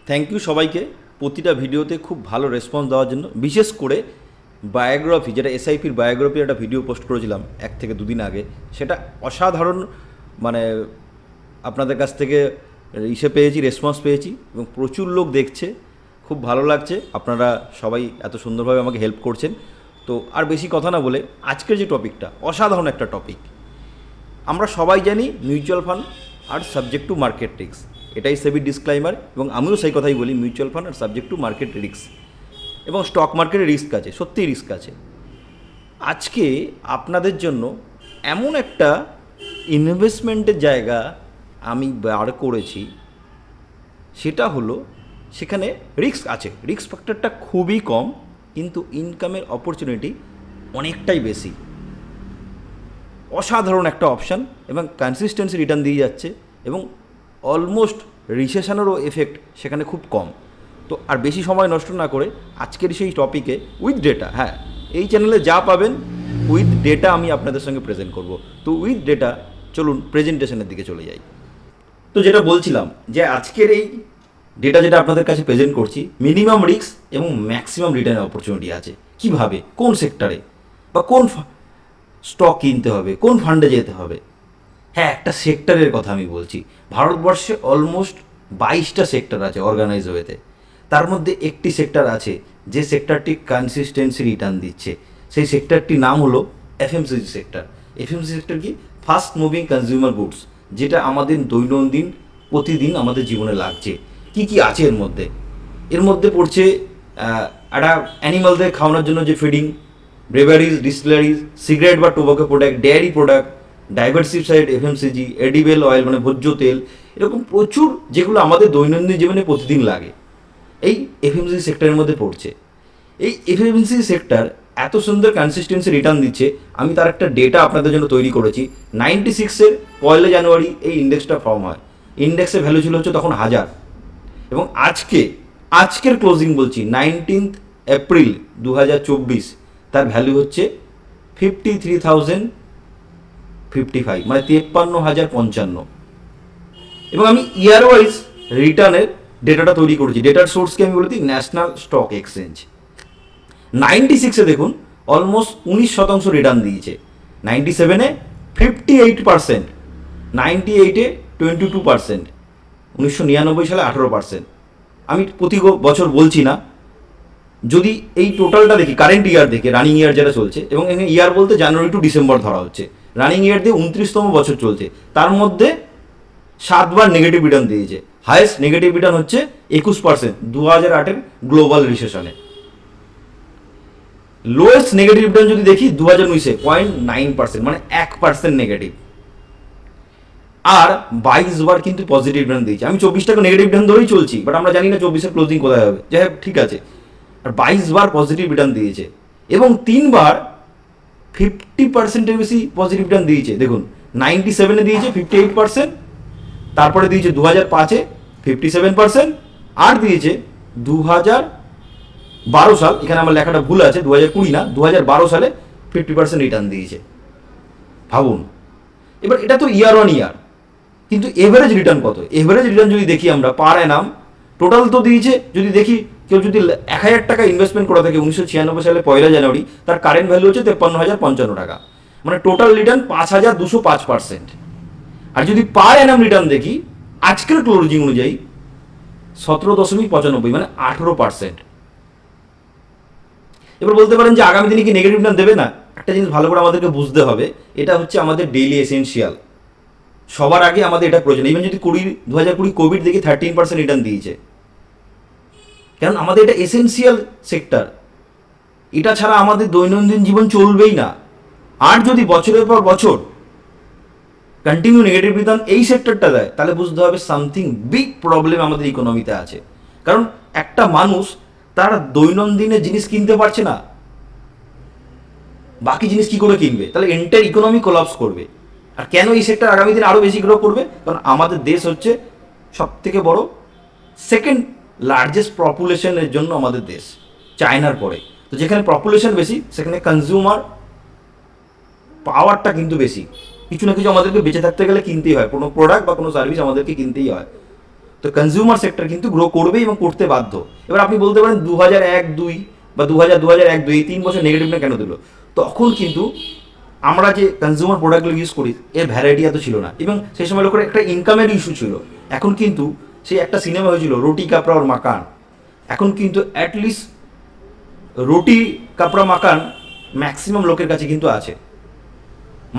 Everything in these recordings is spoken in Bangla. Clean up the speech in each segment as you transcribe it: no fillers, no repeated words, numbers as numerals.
থ্যাংক ইউ সবাইকে প্রতিটা ভিডিওতে খুব ভালো রেসপন্স দেওয়ার জন্য। বিশেষ করে বায়োগ্রাফি, যেটা এসআইপির বায়োগ্রাফির একটা ভিডিও পোস্ট করেছিলাম 1 থেকে 2 দিন আগে, সেটা অসাধারণ মানে আপনাদের কাছ থেকে পেয়েছি, রেসপন্স পেয়েছি এবং প্রচুর লোক দেখছে। খুব ভালো লাগছে, আপনারা সবাই এত সুন্দরভাবে আমাকে হেল্প করছেন। তো আর বেশি কথা না বলে আজকের যে টপিকটা, অসাধারণ একটা টপিক। আমরা সবাই জানি মিউচুয়াল ফান্ড আর সাবজেক্ট টু মার্কেট রিস্ক, এটাই সেবির ডিসক্লাইমার, এবং আমিও সেই কথাই বলি, মিউচুয়াল ফান্ড আর সাবজেক্ট টু মার্কেট রিস্ক। এবং স্টক মার্কেটে রিস্ক আছে, সত্যিই রিস্ক আছে। আজকে আপনাদের জন্য এমন একটা ইনভেস্টমেন্টের জায়গা আমি বার করেছি, সেটা হলো সেখানে রিস্ক আছে, রিস্ক ফ্যাক্টরটা খুবই কম, কিন্তু ইনকামের অপরচুনিটি অনেকটাই বেশি। অসাধারণ একটা অপশান এবং কনসিস্টেন্সি রিটার্ন দিয়ে যাচ্ছে, এবং অলমোস্ট রিসেশনেরও এফেক্ট সেখানে খুব কম। তো আর বেশি সময় নষ্ট না করে আজকের সেই টপিকে উইথ ডেটা, হ্যাঁ এই চ্যানেলে যা পাবেন উইথ ডেটা আমি আপনাদের সঙ্গে প্রেজেন্ট করব। তো উইথ ডেটা চলুন প্রেজেন্টেশনের দিকে চলে যাই। তো যেটা বলছিলাম যে আজকের এই ডেটা যেটা আপনাদের কাছে প্রেজেন্ট করছি, মিনিমাম রিস্ক এবং ম্যাক্সিমাম রিটার্নের অপরচুনিটি আছে। কিভাবে, কোন সেক্টরে বা কোন স্টক কিনতে হবে, কোন ফান্ডে যেতে হবে। হ্যাঁ, একটা সেক্টরের কথা আমি বলছি। ভারতবর্ষে অলমোস্ট 22টা সেক্টর আছে অর্গানাইজ ওয়েতে। তার মধ্যে একটি সেক্টর আছে যে সেক্টরটি কনসিস্টেন্সি রিটার্ন দিচ্ছে। সেই সেক্টরটির নাম হলো এফএমসিজি সেক্টর। এফএমসিজি সেক্টর কি? ফাস্ট মুভিং কনজিউমার গুডস, যেটা আমাদের দৈনন্দিন প্রতিদিন আমাদের জীবনে লাগছে। কি কি আছে এর মধ্যে? এর মধ্যে পড়ছে একটা অ্যানিমালদের খাওয়ানোর জন্য যে ফিডিং, ব্রেভারিজ, ডিস্টিলারিজ, সিগারেট বা tobacco product, dairy product, diversified FMCG, edible oil মানে ভোজ্য তেল, এরকম প্রচুর যেগুলো আমাদের দৈনন্দিন জীবনে প্রতিদিন লাগে, এই এফএমসিজি সেক্টরের মধ্যে পড়ছে। এই এফএমসিজি সেক্টর এত সুন্দর কনসিস্টেন্সি রিটার্ন দিচ্ছে, আমি তার একটা ডেটা আপনাদের জন্য তৈরি করেছি। 96-এর 1 জানুয়ারি এই ইন্ডেক্সটা ফর্ম হয়। ইন্ডেক্সের ভ্যালু ছিল হচ্ছে তখন 1000, এবং আজকের ক্লোজিং বলছি 19 এপ্রিল 2024, তার ভ্যালু হচ্ছে 53,055, মানে 53,055। এবং আমি ইয়ার ওয়াইজ রিটার্নের ডেটাটা তৈরি করেছি। ডেটার সোর্সকে আমি বলছি ন্যাশনাল স্টক এক্সচেঞ্জ। 96-এ দেখুন অলমোস্ট 19% রিটার্ন দিয়েছে, 97-এ 58%, 98-এ 22%, 1999 সালে 18%। আমি প্রতি বছর বলছি না, যদি এই টোটালটা দেখি, কারেন্ট ইয়ার দেখে, রানিং ইয়ার যেটা চলছে, এবং এখানে ইয়ার বলতে জানুয়ারি টু ডিসেম্বর ধরা হচ্ছে, রানিং ইয়ার দিয়ে 29তম বছর চলছে, তার মধ্যে 7 বার নেগেটিভ রিটার্ন দিয়েছে। হায়েস্ট নেগেটিভ রিটার্ন হচ্ছে 21% 2008-এর গ্লোবাল রিসেশনে। লোয়েস্ট নেগেটিভ রিটার্ন যদি দেখি 2019-এ 0.9%, মানে 1% নেগেটিভ। আর 22 বার কিন্তু পজিটিভ রিটার্ন দিয়েছে। আমি 24 টাকা নেগেটিভ রিটার্ন ধরেই চলছি, বাট আমরা জানি না 24-এর ক্লোজিং কোথায় হবে, যাই হোক ঠিক আছে। আর 22 বার পজিটিভ রিটার্ন দিয়েছে, এবং 3 বার 50%-এর বেশি পজিটিভ রিটার্ন দিয়েছে। দেখুন 97-এ দিয়েছে 58%, তারপরে দিয়েছে 2005-এ 57%, আর দিয়েছে 2012 সাল, এখানে আমার লেখাটা ভুল আছে, 2020 না 2012 সালে 50% রিটার্ন দিয়েছে। ভাবুন, এবার এটা তো ইয়ার অন ইয়ার, কিন্তু এভারেজ রিটার্ন কত? এভারেজ রিটার্ন যদি দেখি আমরা পার অ্যানাম, টোটাল তো দিয়েছে, যদি দেখি কেউ যদি 1000 টাকা ইনভেস্টমেন্ট করা থাকে 1996 সালে 1 জানুয়ারি, তার কারেন্ট ভ্যালু হচ্ছে 53,055 টাকা, মানে টোটাল রিটার্ন 5,205%। আর যদি পার অ্যানাম রিটার্ন দেখি আজকের ক্লোজিং অনুযায়ী 17.95, মানে 18%। এবার বলতে পারেন যে আগামী দিনে কি নেগেটিভ রিটার্ন দেবে না? একটা জিনিস ভালো করে আমাদেরকে বুঝতে হবে, এটা হচ্ছে আমাদের ডেইলি এসেনশিয়াল, সবার আগে আমাদের এটা প্রয়োজন। ইভেন যদি 2020 কোভিড দেখি 13% রিটার্ন দিয়েছে, কারণ আমাদের এটা এসেনশিয়াল সেক্টর, এটা ছাড়া আমাদের দৈনন্দিন জীবন চলবেই না। আর যদি বছরের পর বছর কন্টিনিউ নেগেটিভ রিটার্ন এই সেক্টরটা দেয়, তাহলে বুঝতে হবে সামথিং বিগ প্রবলেম আমাদের ইকোনমিতে আছে। কারণ একটা মানুষ তার দৈনন্দিনের জিনিস কিনতে পারছে না, বাকি জিনিস কি করে কিনবে? তাহলে এন্টায়ার ইকোনমি কোলাপস করবে। আর কেন এই সেক্টর আগামী দিনে আরও বেশি গ্রো করবে? কারণ আমাদের দেশ হচ্ছে সব থেকে বড়, সেকেন্ড লার্জেস্ট পপুলেশনের জন্য আমাদের দেশ, চায়নার পরে। তো যেখানে পপুলেশন বেশি, সেখানে কনজিউমার পাওয়ারটা কিন্তু বেশি। কিছু না কিছু আমাদেরকে বেঁচে থাকতে গেলে কিনতেই হয়, কোনো প্রোডাক্ট বা কোনো সার্ভিস আমাদেরকে কিনতেই হয়। তো কনজিউমার সেক্টর কিন্তু গ্রো করবে এবং করতে বাধ্য। এবার আপনি বলতে পারেন 2001-2 বা 2000-2001-2 এই 3 বছর নেগেটিভ না কেন দিল? তখন কিন্তু আমরা যে কনজিউমার প্রোডাক্টগুলো ইউজ করি এর ভ্যারাইটি এত ছিল না, এবং সেই সময় লোকের একটা ইনকামের ইস্যু ছিল। এখন কিন্তু সেই একটা সিনেমা হয়েছিল রুটি কাপড়া আর মাকান, এখন কিন্তু অ্যাটলিস্ট রুটি কাপড়া মাকান ম্যাক্সিমাম লোকের কাছে কিন্তু আছে।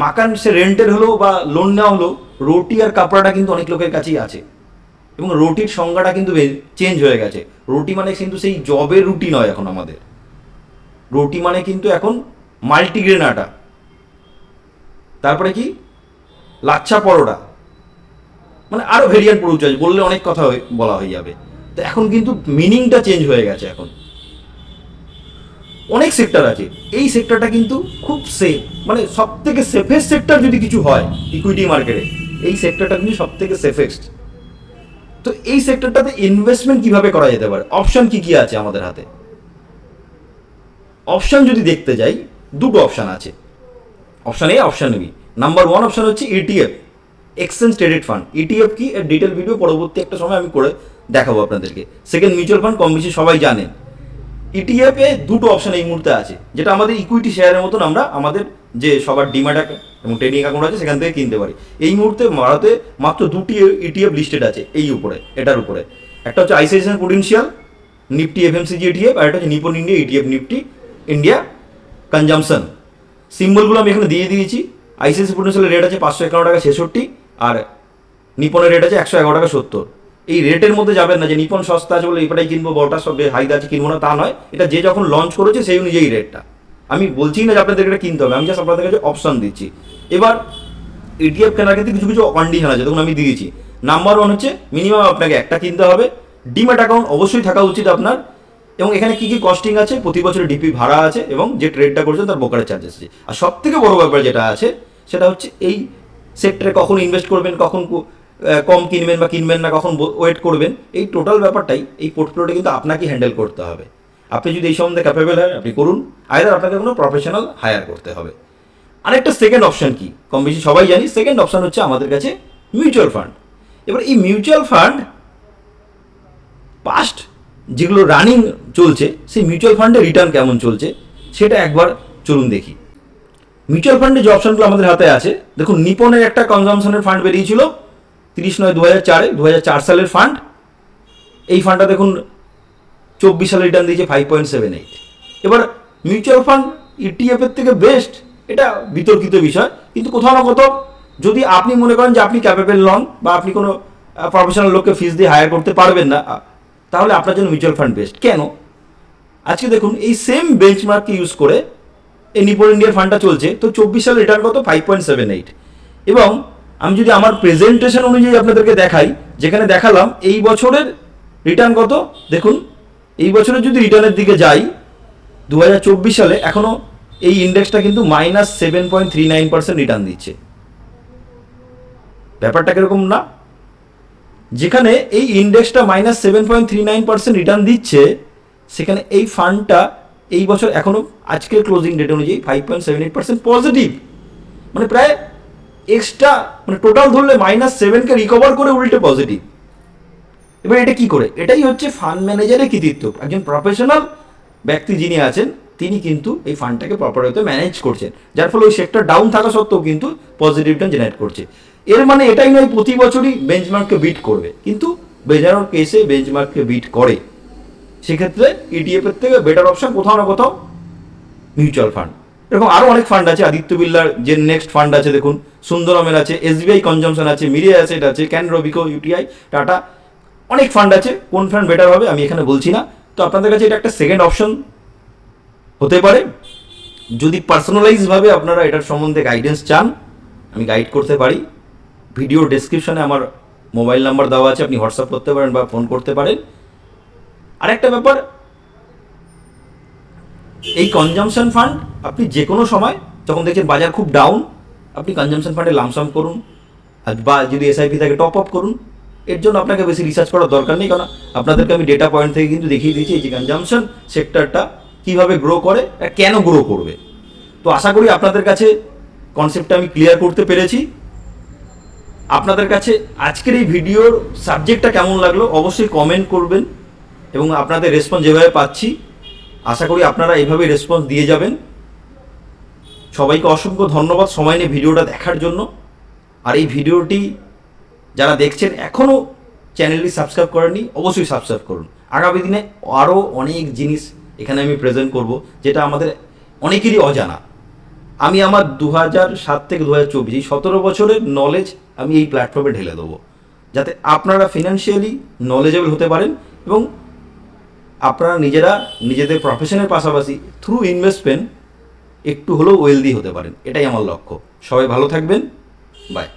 মাকান সে রেন্টের হলো বা লোন নেওয়া হলো, রুটি আর কাপড়াটা কিন্তু অনেক লোকের কাছেই আছে। এবং রুটির সংজ্ঞাটা কিন্তু চেঞ্জ হয়ে গেছে। রুটি মানে কিন্তু সেই জবের রুটি নয় এখন আমাদের, রুটি মানে কিন্তু এখন মাল্টিগ্রেন আটা, তারপরে কি লাচ্ছা পরোটা, মানে আরও ভেরিয়েন্ট প্রচুর আছে, বললে অনেক কথা বলা হয়ে যাবে। তো এখন কিন্তু মিনিংটা চেঞ্জ হয়ে গেছে। এখন অনেক সেক্টর আছে, এই সেক্টরটা কিন্তু খুব সেফ, মানে সব থেকে সেফেস্ট সেক্টর যদি কিছু হয় ইকুইটি মার্কেটে, এই সেক্টরটা কিন্তু সব থেকে সেফেস্ট। তো এই সেক্টরটাতে ইনভেস্টমেন্ট কিভাবে করা যেতে পারে, অপশন কি কি আছে আমাদের হাতে? অপশন যদি দেখতে যাই, দুটো অপশন আছে, option A option B. Number 1 option হচ্ছে ETF, exchange traded fund. ETF কি এর ডিটেল ভিডিও পরবর্তী একটা সময় আমি করে দেখাবো আপনাদেরকে। সেকেন্ড মিউচুয়াল ফান্ড, কম বেশি সবাই জানেন। ইটিএফ এ দুটো অপশন এই মুহূর্তে আছে, যেটা আমাদের ইকুইটি শেয়ারের মতন আমরা আমাদের যে সবার ডিম্যাট এবং ট্রেডিং অ্যাকাউন্ট আছে সেখান থেকে কিনতে পারি। এই মুহূর্তে ভারতে মাত্র 2টি ইটিএফ লিস্টেড আছে এই উপরে, এটার উপরে। একটা হচ্ছে ICICI Prudential Nifty FMCG ETF, আর একটা হচ্ছে Nippon India ETF Nifty India consumption. সিম্বলগুলো আমি এখানে দিয়ে দিয়েছি। আইসিআইসিআই প্রুডেন্সিয়ালের রেট আছে 551 টাকা 66, আর নিপনের রেট আছে 111 টাকা 70। এই রেটের মধ্যে যাবেন না যে নিপন সস্তা আছে বলে এটাই কিনবো, বড়টা সব হাইদা আছে কিনবো না, তা নয়। এটা যে যখন লঞ্চ করেছে সেই অনুযায়ী রেটটা। আমি বলছি না যে আপনাদের এটা কিনতে হবে, আমি জাস্ট আপনাদের কাছে অপশন দিচ্ছি। এবার ইটিএফ কেনার ক্ষেত্রে কিছু কিছু কন্ডিশন আছে, তখন আমি দিয়েছি। নাম্বার 1 হচ্ছে মিনিমাম আপনাকে একটা কিনতে হবে, ডিম্যাট অ্যাকাউন্ট অবশ্যই থাকা উচিত আপনার, এবং এখানে কি কি কস্টিং আছে, প্রতি বছর ডিপি ভাড়া আছে, এবং যে ট্রেডটা করছেন তার ব্রোকারেজ চার্জেস আছে। আর সব থেকে বড় ব্যাপার যেটা আছে সেটা হচ্ছে এই সেক্টরে কখন ইনভেস্ট করবেন, কখন কম কিনবেন বা কিনবেন না, কখন ওয়েট করবেন, এই টোটাল ব্যাপারটাই এই পোর্টফোলিওটা কিন্তু আপনাকে হ্যান্ডেল করতে হবে। আপনি যদি এই সম্বন্ধে ক্যাপেবল হয় আপনি করুন, আইদার আপনাকে কোনো প্রফেশনাল হায়ার করতে হবে। আরেকটা সেকেন্ড অপশন কি, কম বেশি সবাই জানি। সেকেন্ড অপশন হচ্ছে আমাদের কাছে মিউচুয়াল ফান্ড। এবার এই মিউচুয়াল ফান্ড পাস্ট যেগুলো রানিং চলছে, সেই মিউচুয়াল ফান্ডের রিটার্ন কেমন চলছে সেটা একবার চলুন দেখি। মিউচুয়াল ফান্ডের যে অপশনগুলো আমাদের হাতে আছে, দেখুন নিপনের একটা কনজামশনের ফান্ড বেরিয়েছিল 30/9/2004 সালের ফান্ড। এই ফান্ডটা দেখুন 24 সালে রিটার্ন দিয়েছে 5.78। এবার মিউচুয়াল ফান্ড ইটিএফ এর থেকে বেস্ট, এটা বিতর্কিত বিষয়, কিন্তু কোথাও না কোথাও যদি আপনি মনে করেন যে আপনি ক্যাপেবল নন বা আপনি কোনো প্রফেশনাল লোককে ফিস দিয়ে হায়ার করতে পারবেন না, তাহলে আপনার জন্য মিউচুয়াল ফান্ড বেস্ট। কেন? আজকে দেখুন এই সেম বেঞ্চমার্ককে ইউজ করে এই নিপন ইন্ডিয়ার ফান্ডটা চলছে, তো 24 সালে রিটার্ন কত 5.78। এবং আমি যদি আমার প্রেজেন্টেশন অনুযায়ী আপনাদেরকে দেখাই, যেখানে দেখালাম এই বছরের রিটার্ন কত, দেখুন এই বছরের যদি রিটার্নের দিকে যাই 2024 সালে এখনও এই ইন্ডেক্সটা কিন্তু -7.39% রিটার্ন দিচ্ছে। ব্যাপারটা কিরকম না? যেখানে এই ইন্ডেক্সটা -7.39% রিটার্ন দিচ্ছে, সেখানে এই ফান্ডটা এই বছর এখনও আজকের ক্লোজিং ডেট অনুযায়ী 5.78% পজিটিভ, মানে প্রায় এক্সট্রা, মানে টোটাল ধরলে -7কে রিকভার করে উল্টে পজিটিভ। এবার এটা কি করে? এটাই হচ্ছে ফান্ড ম্যানেজারের কৃতিত্ব। একজন প্রফেশনাল ব্যক্তি যিনি আছেন তিনি কিন্তু এই ফান্ডটাকে প্রপার ওয়েতে ম্যানেজ করছেন, যার ফলে ওই সেক্টর ডাউন থাকা সত্ত্বেও কিন্তু পজিটিভ রিটার্ন জেনারেট করছে। এর মানে এটাই নয় প্রতি বছরই বেঞ্চমার্ককে বিট করবে, কিন্তু বেজানোর কেসে বেঞ্চমার্ককে বিট করে, সেক্ষেত্রে ইটিএফ এর থেকে বেটার অপশন কোথাও না কোথাও মিউচুয়াল ফান্ড। এরকম আরও অনেক ফান্ড আছে, আদিত্য বিড়লার যে নেক্সট ফান্ড আছে দেখুন, সুন্দরমের আছে, এসবিআই কনজামশন আছে, মিরিয়া অ্যাসেট আছে, ক্যান রবিকো, ইউটিআই, টাটা, অনেক ফান্ড আছে। কোন ফান্ড বেটার হবে আমি এখানে বলছি না। তো আপনাদের কাছে এটা একটা সেকেন্ড অপশন হতে পারে। যদি পার্সোনালাইজভাবে আপনারা এটার সম্বন্ধে গাইডেন্স চান, আমি গাইড করতে পারি। ভিডিও ডেসক্রিপশনে আমার মোবাইল নাম্বার দেওয়া আছে, আপনি হোয়াটসঅ্যাপ করতে পারেন বা ফোন করতে পারেন। আরেকটা ব্যাপার, এই কনজামশন ফান্ড আপনি যে কোনো সময় যখন দেখছেন বাজার খুব ডাউন, আপনি কনজামশন ফান্ডে লামসাম করুন, বা যদি এসআইপি থাকে টপ আপ করুন। এর জন্য আপনাকে বেশি রিসার্চ করার দরকার নেই, কারণ আপনাদেরকে আমি ডেটা পয়েন্ট থেকে কিন্তু দেখিয়ে দিয়েছি এই যে কনজামশন সেক্টরটা কীভাবে গ্রো করে, কেন গ্রো করবে। তো আশা করি আপনাদের কাছে কনসেপ্টটা আমি ক্লিয়ার করতে পেরেছি। আপনাদের কাছে আজকের এই ভিডিওর সাবজেক্টটা কেমন লাগলো অবশ্যই কমেন্ট করবেন, এবং আপনাদের রেসপন্স যেভাবে পাচ্ছি আশা করি আপনারা এইভাবেই রেসপন্স দিয়ে যাবেন। সবাইকে অসংখ্য ধন্যবাদ সময় নিয়ে ভিডিওটা দেখার জন্য। আর এই ভিডিওটি যারা দেখছেন এখনও চ্যানেলটি সাবস্ক্রাইব করেননি অবশ্যই সাবস্ক্রাইব করুন। আগামী দিনে আরও অনেক জিনিস এখানে আমি প্রেজেন্ট করব যেটা আমাদের অনেকেরই অজানা। আমি আমার 2007 থেকে 2024 এই 17 বছরের নলেজ আমি এই প্ল্যাটফর্মে ঢেলে দেবো, যাতে আপনারা ফিনান্সিয়ালি নলেজেবল হতে পারেন এবং আপনারা নিজেরা নিজেদের প্রফেশনের পাশাপাশি থ্রু ইনভেস্টমেন্ট একটু হলেও ওয়েলদি হতে পারেন। এটাই আমার লক্ষ্য। সবাই ভালো থাকবেন, বাই।